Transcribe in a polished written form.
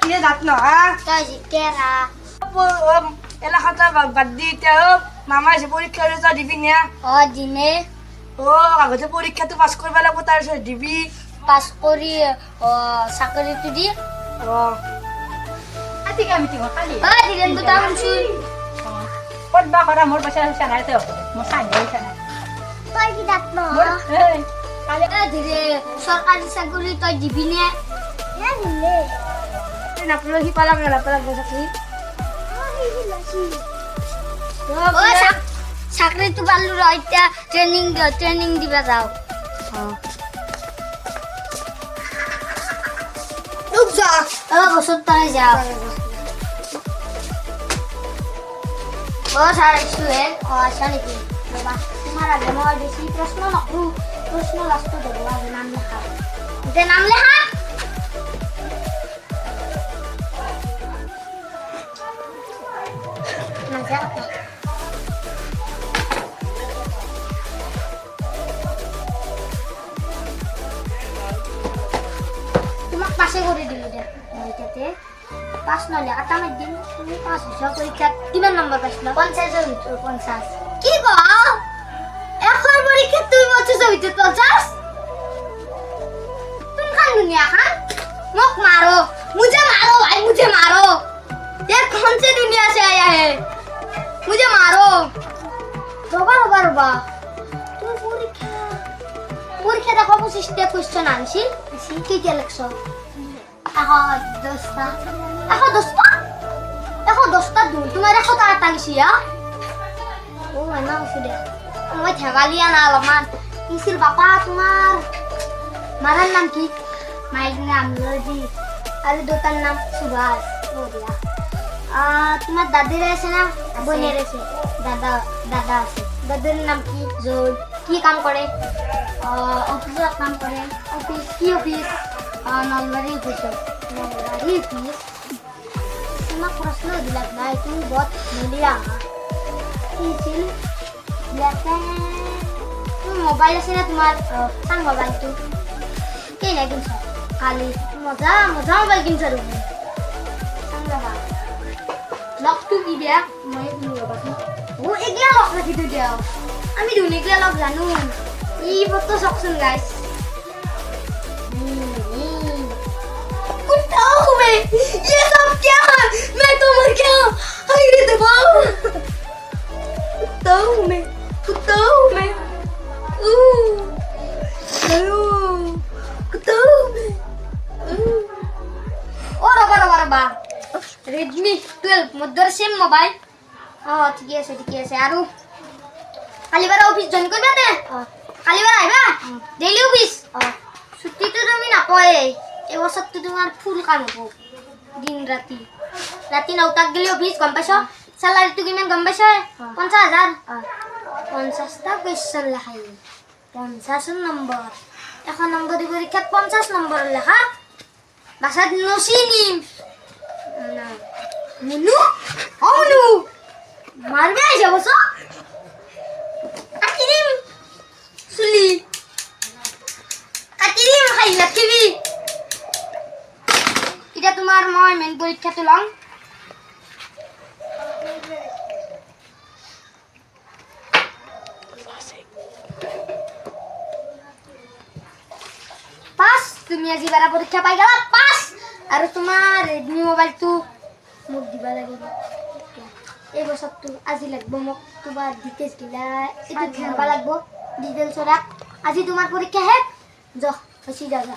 কিনে যাত নহা তই জিকেৰা এলাকাটা বাদ দি এতিয়া মামা আহিছে পৰীক্ষা তই দিবি নে দিনে আগতে পৰীক্ষাটো পাছ কৰিব লাগিব তাৰপিছত দিবি পাছ কৰি চাকৰিটো দি ক'ত বা কৰা মোৰ পইচা হৈছে নাই তেওঁ মোৰ চাহি হৈছে নাই তই কি দাঁত চৰকাৰী চাকৰি তই দিবি নে নাপলহি পালাক নাপালাক চাকৰি চাকৰিটো পালো ৰ এতিয়া ট্ৰেইনিং দিবা যাওঁ বছৰ তই যাওঁ ছাৰ আহিছোহে আচ্ছা নেকি ৰ'বা তোমাৰ আগে মই বেছি প্ৰশ্ন নকৰোঁ প্ৰশ্ন লাষ্টত হ'ব আগে নাম লেখা এতিয়া নাম লেখা তোমাক পাছে কৰি দিলোঁ দে মই তাতে পাছ নহ'লে আটা মাৰি দিম তুমি পাছ হৈছা পৰীক্ষাত কিমান নম্বৰ পাইছিলা 50ৰ ভিতৰত 50 কি কওঁ এশৰ পৰীক্ষাত তুমি 50ৰ ভিতৰত 50 কোনখন দুনিয়া খান মোক মাৰো मुझे मारो भाई मुझे मारो ये कौन से दुनिया से आया है मुझे मारो रोबा तुम পৰীক্ষা দেখো 25টা কোৱেশ্চন আনছিল কেতিয়া লাগছ 10টা তোমাৰ 100টা আটালিছি না কৈছো দে মই ধেমালি আনা অলপমান কিছিল বাপা তোমাৰ মাৰাৰ নাম কি মাইৰ নাম লজি আৰু দুটাৰ নাম সুভাষ বঢ়িয়া তোমাৰ দাদিৰ আছে না বনেৰ আছে দাদা আছে দাদিৰ নাম কি জয় কি কাম কৰে অফিসত কাম কৰে অফিস কি অফিস নলবাৰী অফিসত তোমাক প্ৰশ্ন বিলাক নাই তুমি বহুত মিলিয়া কি ছিল মোবাইল আছে না তোমাৰ চাং মোবাইলটো কি নাই কিনছ কালি মজা মোবাইল কিনছ তুমি চাং ৰবা লগটো কি দিয়া মই ৰবাচোন এগলা লগ ৰাখি থৈ দিয়া আমি দুনিগলা লগ জানো ই ফটো চাওকচোন গাইস कुत्ता हूँ मैं ये सब क्या है मैं तो मर गया अरे दबाओ कुत्ता हूँ मैं कुत्ता हूँ मैं रबा Redmi 12 मोदर सेम मोबाइल ठीक है आरो काली बार ऑफिस जॉइन करबा दे काली बार आइबा डेली ऑफिस छुट्टी तो তুমি নাপায় এই বছৰটো তোমাৰ ফুল কাম হ'ব দিন ৰাতি 9টাত গলি অফিস গম পাইছ স্যালাৰিটো কিমান গম পাইছ 50000 50টা কোৱেশ্চন লেখাই 50 নম্বৰ এখন নম্বৰ দি পৰীক্ষাত 50 নম্বৰ লেখা বাসাত নচিনিম মুনু মুনু মারবে আইছা বস কাটিদিম সুলি কাটিদিম খাই নাকিবি এটা তোমার মই মেন পরীক্ষাটো লং পাস তুমি আজি বারা পরীক্ষা পাই গেলা পাস আর তোমার রেডমি মোবাইলটো মোক দিবা লাগিব এই বছৰটো আজি লাগব মোক তোমাৰ ডিটেইলছ দিলা এটো ধৰবা লাগব ডিটেইলছ ৰাখ আজি তোমাৰ পৰীক্ষা হে য হসি যাবা